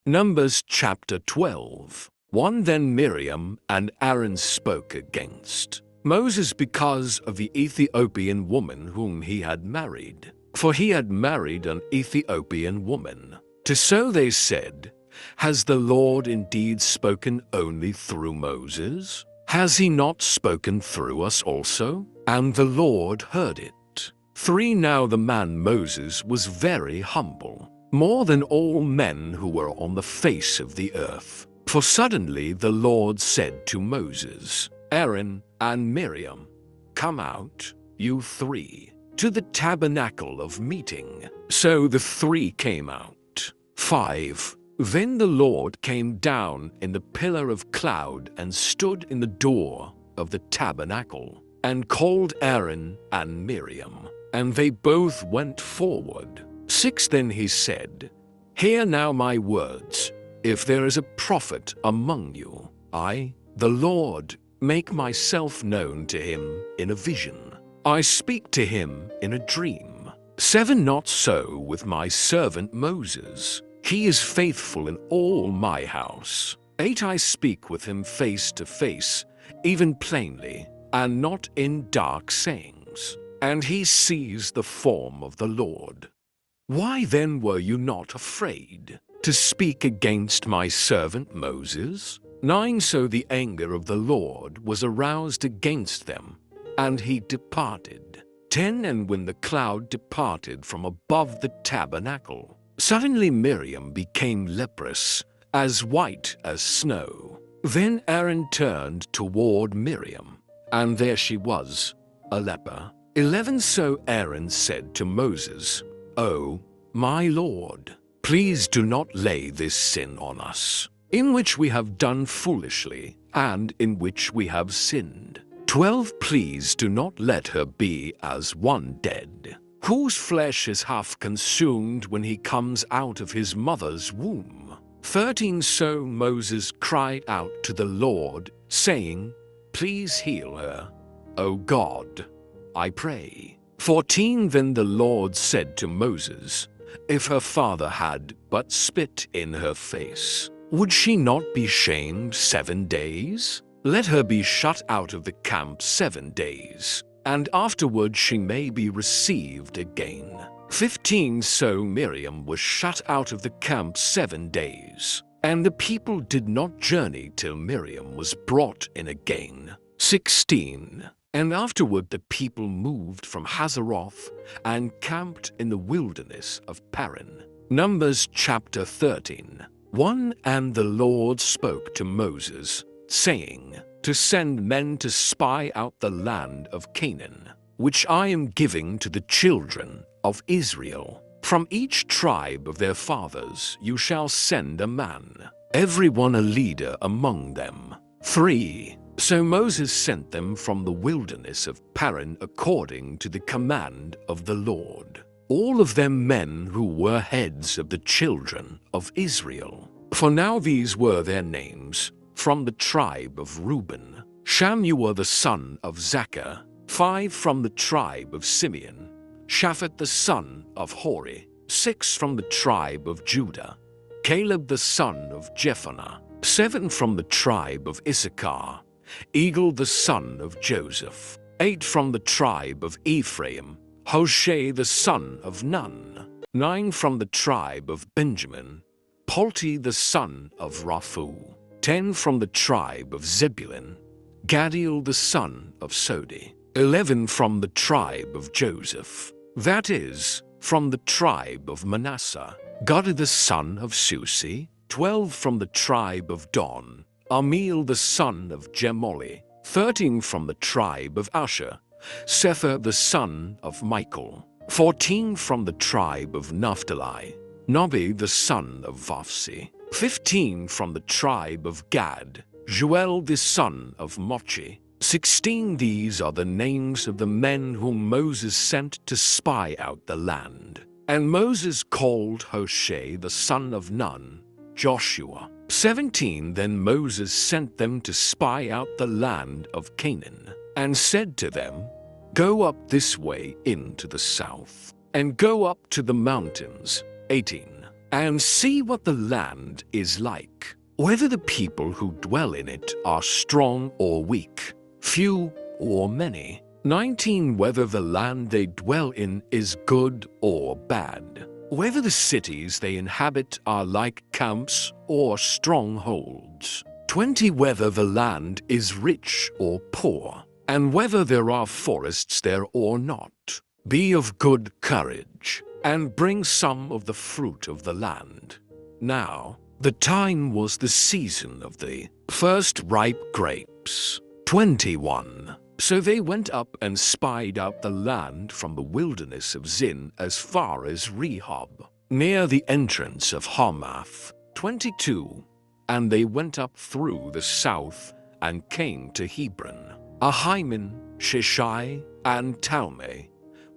Numbers chapter 12. 1 Then Miriam and Aaron spoke against Moses because of the Ethiopian woman whom he had married. For he had married an Ethiopian woman. So they said, Has the Lord indeed spoken only through Moses? Has he not spoken through us also? And the Lord heard it. 3 Now the man Moses was very humble, more than all men who were on the face of the earth. For suddenly the Lord said to Moses, Aaron and Miriam, Come out, you 3, to the tabernacle of meeting. So the 3 came out. 5 Then the Lord came down in the pillar of cloud and stood in the door of the tabernacle, and called Aaron and Miriam, and they both went forward. 6 Then he said, Hear now my words. If there is a prophet among you, I, the Lord, make myself known to him in a vision. I speak to him in a dream. 7 Not so with my servant Moses. He is faithful in all my house. 8 I speak with him face to face, even plainly, and not in dark sayings. And he sees the form of the Lord. Why then were you not afraid to speak against my servant Moses? 9 So the anger of the Lord was aroused against them, and he departed. 10 And when the cloud departed from above the tabernacle, suddenly Miriam became leprous, as white as snow. Then Aaron turned toward Miriam, and there she was, a leper. 11 So Aaron said to Moses, Oh, my Lord, please do not lay this sin on us, in which we have done foolishly, and in which we have sinned. 12 Please do not let her be as one dead, whose flesh is half consumed when he comes out of his mother's womb. 13 So Moses cried out to the Lord, saying, Please heal her, O God, I pray. 14 Then the Lord said to Moses, If her father had but spit in her face, would she not be shamed 7 days? Let her be shut out of the camp 7 days, and afterward she may be received again. 15 So Miriam was shut out of the camp 7 days, and the people did not journey till Miriam was brought in again. 16 And afterward the people moved from Hazeroth and camped in the wilderness of Paran. Numbers chapter 13. 1 And the Lord spoke to Moses, saying, To send men to spy out the land of Canaan, which I am giving to the children of Israel. From each tribe of their fathers you shall send a man, every one a leader among them. 3 So Moses sent them from the wilderness of Paran according to the command of the Lord, all of them men who were heads of the children of Israel. For now these were their names: from the tribe of Reuben, Shammua the son of Zaccur; 5 from the tribe of Simeon, Shaphat the son of Hori; 6 from the tribe of Judah, Caleb the son of Jephunneh; 7 from the tribe of Issachar, Eagle the son of Joseph; 8 from the tribe of Ephraim, Hoshea the son of Nun; 9 from the tribe of Benjamin, Palti the son of Raphu; 10 from the tribe of Zebulun, Gadiel the son of Sodi; 11 from the tribe of Joseph, that is, from the tribe of Manasseh, Gad the son of Susi; 12 from the tribe of Dan, Amiel the son of Gemoli; 13 from the tribe of Asher, Sether the son of Michael; 14 from the tribe of Naphtali, Nobi the son of Vafsi; 15 from the tribe of Gad, Joel the son of Mochi; 16 These are the names of the men whom Moses sent to spy out the land. And Moses called Hoshea the son of Nun, Joshua. 17 Then Moses sent them to spy out the land of Canaan, and said to them, Go up this way into the south, and go up to the mountains. 18 and see what the land is like, whether the people who dwell in it are strong or weak, few or many. 19. Whether the land they dwell in is good or bad, whether the cities they inhabit are like camps or strongholds. 20. Whether the land is rich or poor, and whether there are forests there or not. Be of good courage, and bring some of the fruit of the land. Now, the time was the season of the first ripe grapes. 21. So they went up and spied out the land from the wilderness of Zin as far as Rehob, near the entrance of Hamath. 22. And they went up through the south and came to Hebron. Ahiman, Sheshai, and Talmai,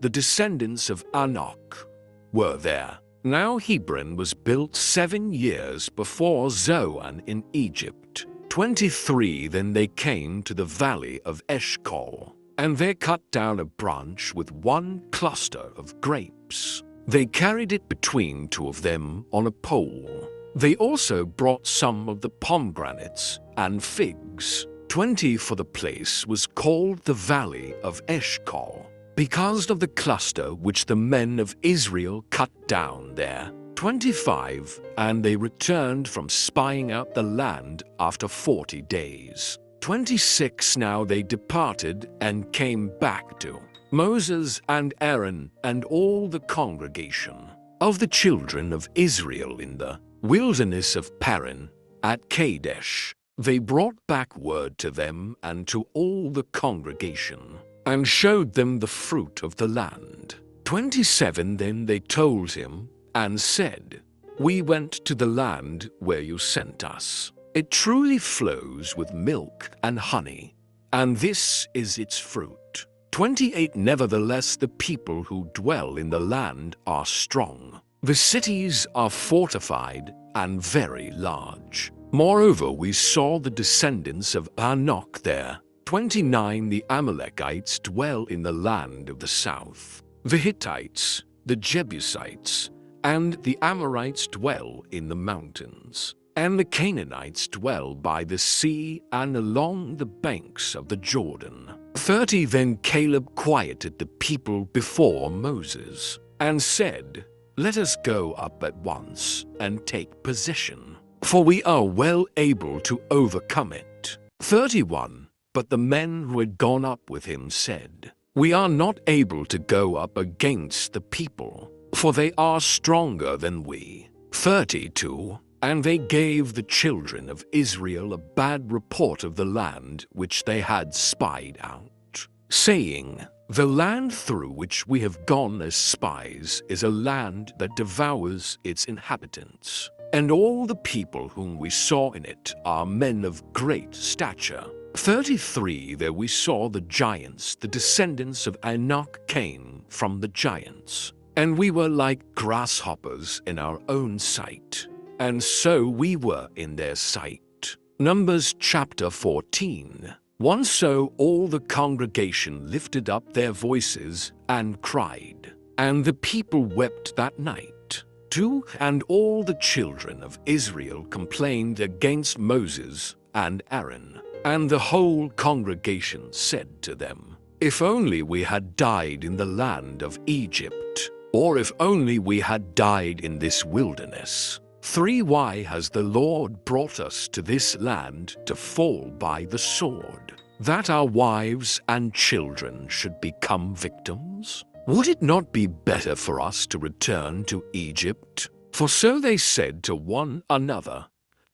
the descendants of Anak, were there. Now Hebron was built 7 years before Zoan in Egypt. 23. Then they came to the valley of Eshcol, and they cut down a branch with one cluster of grapes. They carried it between 2 of them on a pole. They also brought some of the pomegranates and figs. 20. For the place was called the Valley of Eshcol, because of the cluster which the men of Israel cut down there. 25. And they returned from spying out the land after 40 days. 26. Now they departed and came back to Moses and Aaron and all the congregation of the children of Israel in the wilderness of Paran at Kadesh. They brought back word to them and to all the congregation, and showed them the fruit of the land. 27. Then they told him and said, We went to the land where you sent us. It truly flows with milk and honey, and this is its fruit. 28. Nevertheless, the people who dwell in the land are strong. The cities are fortified and very large. Moreover, we saw the descendants of Anak there. 29. The Amalekites dwell in the land of the south. The Hittites, the Jebusites, and the Amorites dwell in the mountains. And the Canaanites dwell by the sea and along the banks of the Jordan. 30. Then Caleb quieted the people before Moses, and said, Let us go up at once and take possession, for we are well able to overcome it. 31. But the men who had gone up with him said, We are not able to go up against the people, for they are stronger than we. 32. And they gave the children of Israel a bad report of the land which they had spied out, saying, The land through which we have gone as spies is a land that devours its inhabitants, and all the people whom we saw in it are men of great stature. 33. There we saw the giants, the descendants of Anak came from the giants, and we were like grasshoppers in our own sight, and so we were in their sight. Numbers chapter 14. 1. So all the congregation lifted up their voices and cried, and the people wept that night. 2. And all the children of Israel complained against Moses and Aaron, and the whole congregation said to them, If only we had died in the land of Egypt, or if only we had died in this wilderness. 3. Why has the Lord brought us to this land to fall by the sword, that our wives and children should become victims? Would it not be better for us to return to Egypt? For so they said to one another,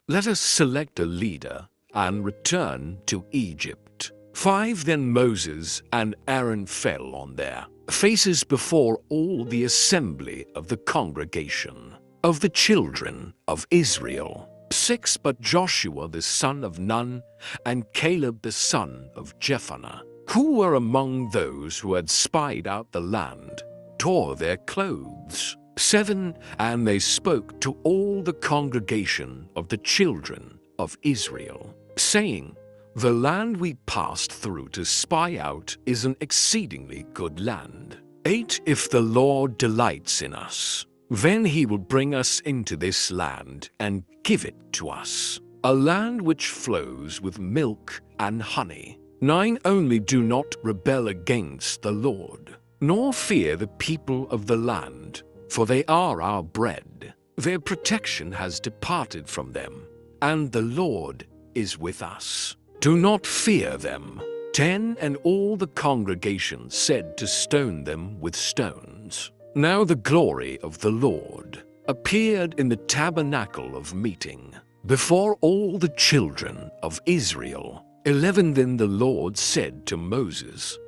Let us select a leader and return to Egypt. 5. Then Moses and Aaron fell on their faces before all the assembly of the congregation of the children of Israel. 6. But Joshua the son of Nun and Caleb the son of Jephunneh, who were among those who had spied out the land, tore their clothes. 7. And they spoke to all the congregation of the children of Israel, saying, The land we passed through to spy out is an exceedingly good land. 8. If the Lord delights in us, Then he will bring us into this land and give it to us, a land which flows with milk and honey. 9. Only do not rebel against the Lord, nor fear the people of the land, for they are our bread. Their protection has departed from them, and the Lord is with us. Do not fear them. 10. And all the congregation said to stone them with stones. Now the glory of the Lord appeared in the tabernacle of meeting before all the children of Israel. 11. Then the Lord said to Moses,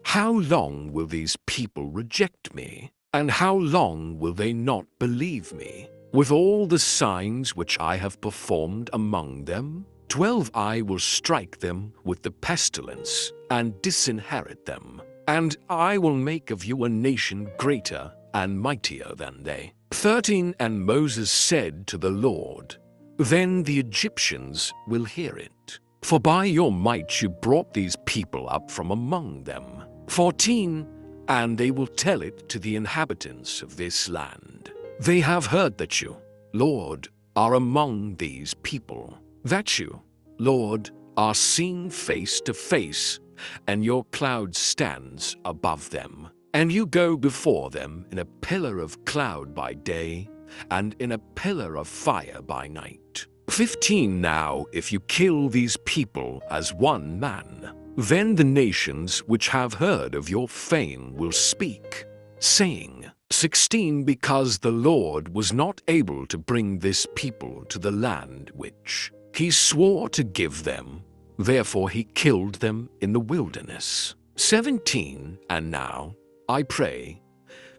"How long will these people reject me? And how long will they not believe me? With all the signs which I have performed among them? 12. I will strike them with the pestilence and disinherit them, and I will make of you a nation greater and mightier than they." 13. And Moses said to the Lord, "Then the Egyptians will hear it, for by your might you brought these people up from among them." 14. And they will tell it to the inhabitants of this land. They have heard that you, Lord, are among these people, that you, Lord, are seen face to face, and your cloud stands above them, and you go before them in a pillar of cloud by day, and in a pillar of fire by night. 15. Now, if you kill these people as one man, then the nations which have heard of your fame will speak, saying, 16. Because the Lord was not able to bring this people to the land which he swore to give them, therefore he killed them in the wilderness. 17. And now, I pray,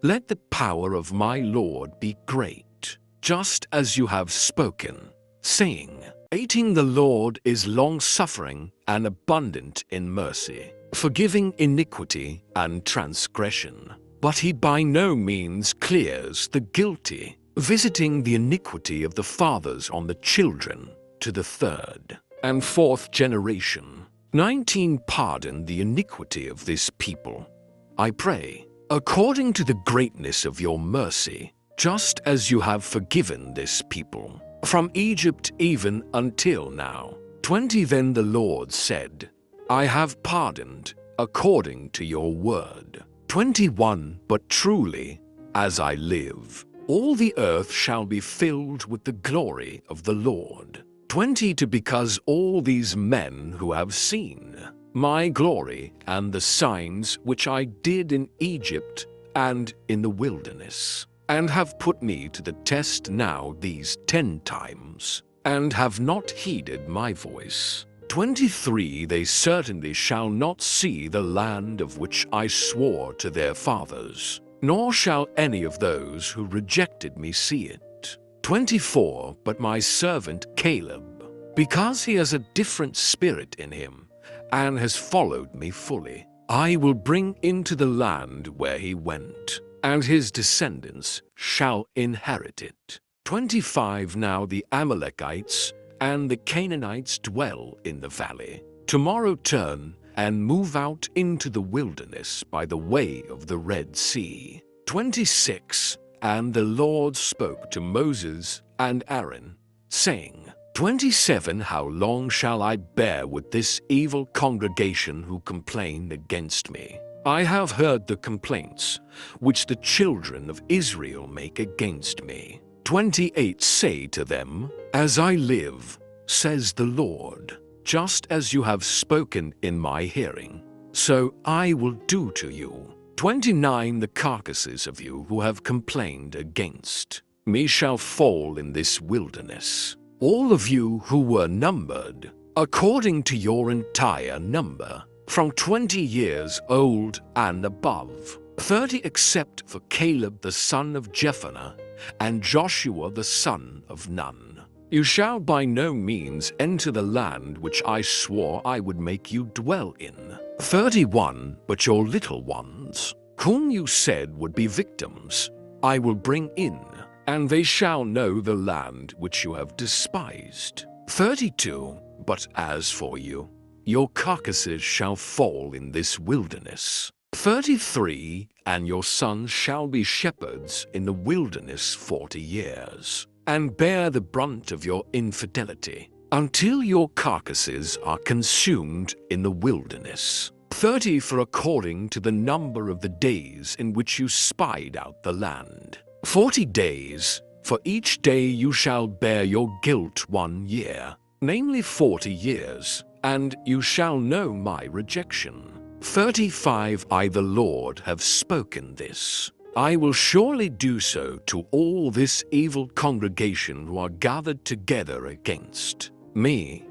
let the power of my Lord be great, just as you have spoken, saying, 18. The Lord is long-suffering and abundant in mercy, forgiving iniquity and transgression. But he by no means clears the guilty, visiting the iniquity of the fathers on the children to the third and fourth generation. 19. Pardon the iniquity of this people, I pray, according to the greatness of your mercy, just as you have forgiven this people from Egypt even until now. 20. Then the Lord said, I have pardoned according to your word. 21. But truly, as I live, all the earth shall be filled with the glory of the Lord. 22. Because all these men who have seen my glory and the signs which I did in Egypt and in the wilderness, and have put me to the test now these 10 times, and have not heeded my voice. 23. They certainly shall not see the land of which I swore to their fathers, nor shall any of those who rejected me see it. 24. But my servant Caleb, because he has a different spirit in him, and has followed me fully, I will bring into the land where he went, and his descendants shall inherit it. 25. Now the Amalekites and the Canaanites dwell in the valley. Tomorrow turn and move out into the wilderness by the way of the Red Sea. 26. And the Lord spoke to Moses and Aaron, saying, 27. How long shall I bear with this evil congregation who complain against me? I have heard the complaints which the children of Israel make against me. 28. Say to them, As I live, says the Lord, just as you have spoken in my hearing, so I will do to you. 29. The carcasses of you who have complained against me shall fall in this wilderness, all of you who were numbered, according to your entire number, from 20 years old and above. 30. Except for Caleb the son of Jephunneh and Joshua the son of Nun. You shall by no means enter the land which I swore I would make you dwell in. 31. But your little ones, whom you said would be victims, I will bring in, and they shall know the land which you have despised. 32. But as for you, your carcasses shall fall in this wilderness, 33 And your sons shall be shepherds in the wilderness 40 years, and bear the brunt of your infidelity, until your carcasses are consumed in the wilderness. 30 For according to the number of the days in which you spied out the land. 40 days, for each day you shall bear your guilt 1 year, namely 40 years, and you shall know my rejection. 35 I the Lord have spoken this. I will surely do so to all this evil congregation who are gathered together against me.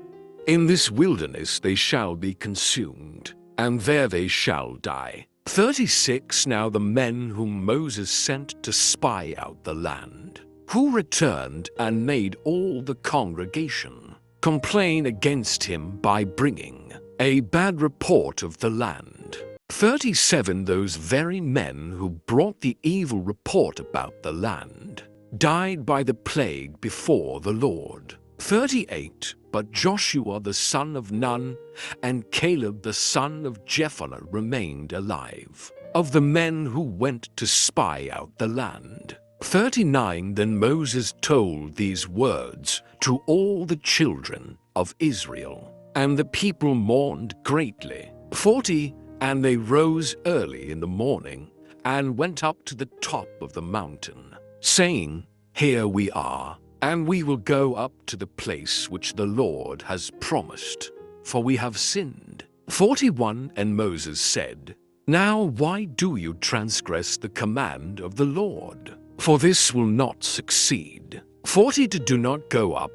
In this wilderness they shall be consumed, and there they shall die. 36 Now the men whom Moses sent to spy out the land, who returned and made all the congregation complain against him by bringing a bad report of the land. 37 Those very men who brought the evil report about the land died by the plague before the Lord. 38 But Joshua the son of Nun and Caleb the son of Jephunneh remained alive, of the men who went to spy out the land. 39 Then Moses told these words to all the children of Israel, and the people mourned greatly. 40 And they rose early in the morning and went up to the top of the mountain, saying, Here we are, and we will go up to the place which the Lord has promised, for we have sinned. 41 And Moses said, Now why do you transgress the command of the Lord? For this will not succeed. 40 Do not go up,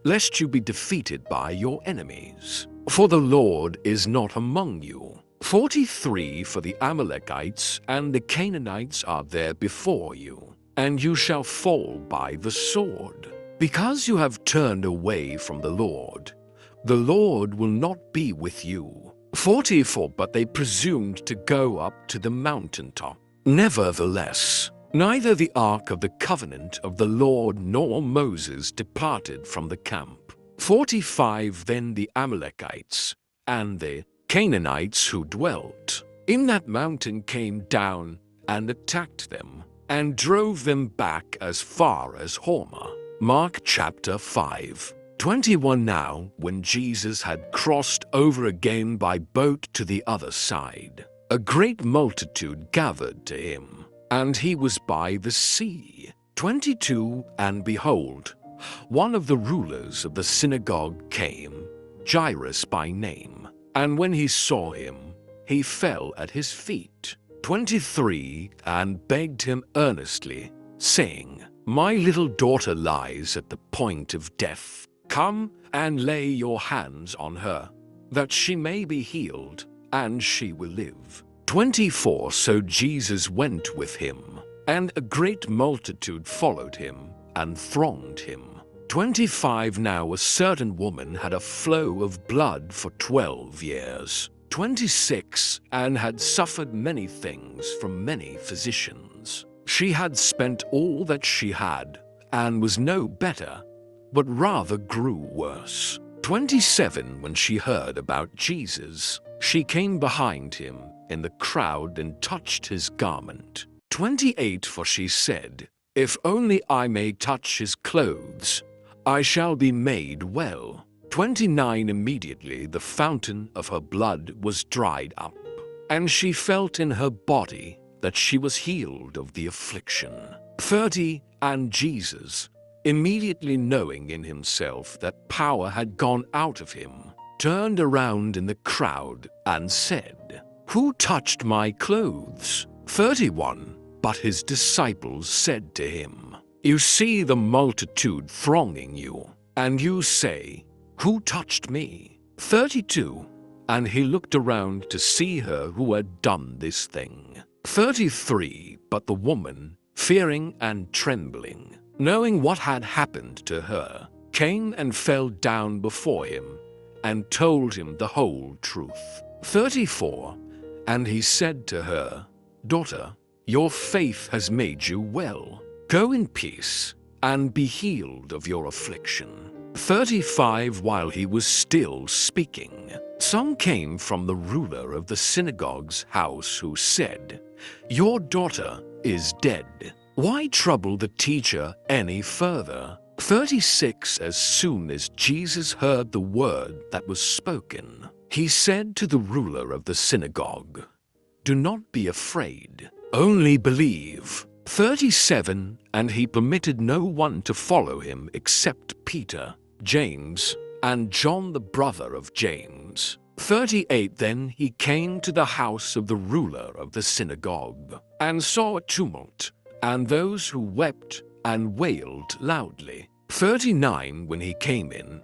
lest you be defeated by your enemies, for the Lord is not among you. 43 For the Amalekites and the Canaanites are there before you, and you shall fall by the sword. Because you have turned away from the Lord will not be with you. 44 But they presumed to go up to the mountaintop. Nevertheless, neither the ark of the covenant of the Lord nor Moses departed from the camp. 45 Then the Amalekites and the Canaanites who dwelt in that mountain came down and attacked them, and drove them back as far as Hormah. Mark chapter 5. 21 Now, when Jesus had crossed over again by boat to the other side, a great multitude gathered to him, and he was by the sea. 22 And behold, one of the rulers of the synagogue came, Jairus by name, and when he saw him, he fell at his feet. 23 And begged him earnestly, saying, My little daughter lies at the point of death. Come and lay your hands on her, that she may be healed, and she will live. 24 So Jesus went with him, and a great multitude followed him and thronged him. 25 Now a certain woman had a flow of blood for 12 years. 26 And had suffered many things from many physicians. She had spent all that she had, and was no better, but rather grew worse. 27 When she heard about Jesus, she came behind him in the crowd and touched his garment. 28 For she said, If only I may touch his clothes, I shall be made well. 29 Immediately the fountain of her blood was dried up, and she felt in her body that she was healed of the affliction. 30 And Jesus, immediately knowing in himself that power had gone out of him, turned around in the crowd and said, Who touched my clothes? 31 But his disciples said to him, You see the multitude thronging you, and you say, Who touched me? 32 And he looked around to see her who had done this thing. 33 But the woman, fearing and trembling, knowing what had happened to her, came and fell down before him, and told him the whole truth. 34 And he said to her, Daughter, your faith has made you well. Go in peace, and be healed of your affliction. 35 While he was still speaking, some came from the ruler of the synagogue's house who said, "Your daughter is dead. Why trouble the teacher any further?" 36 As soon as Jesus heard the word that was spoken, he said to the ruler of the synagogue, "Do not be afraid, only believe." 37 And he permitted no one to follow him except Peter, James, and John the brother of James. 38 Then he came to the house of the ruler of the synagogue, and saw a tumult, and those who wept and wailed loudly. 39 When he came in,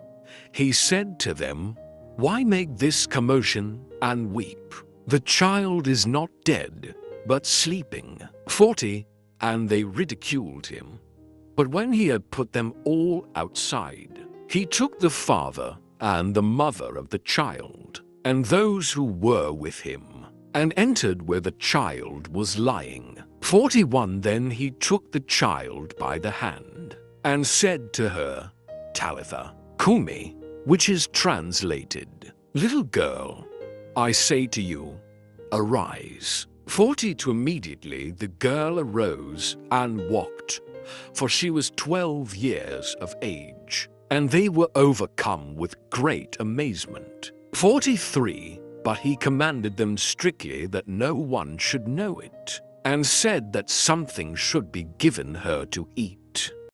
he said to them, "Why make this commotion and weep? The child is not dead, but sleeping." 40 And they ridiculed him. But when he had put them all outside, he took the father and the mother of the child, and those who were with him, and entered where the child was lying. 41 Then he took the child by the hand, and said to her, "Talitha cumi," which is translated, "Little girl, I say to you, arise." 42 Immediately the girl arose and walked, for she was 12 years of age, and they were overcome with great amazement. 43 But he commanded them strictly that no one should know it, and said that something should be given her to eat.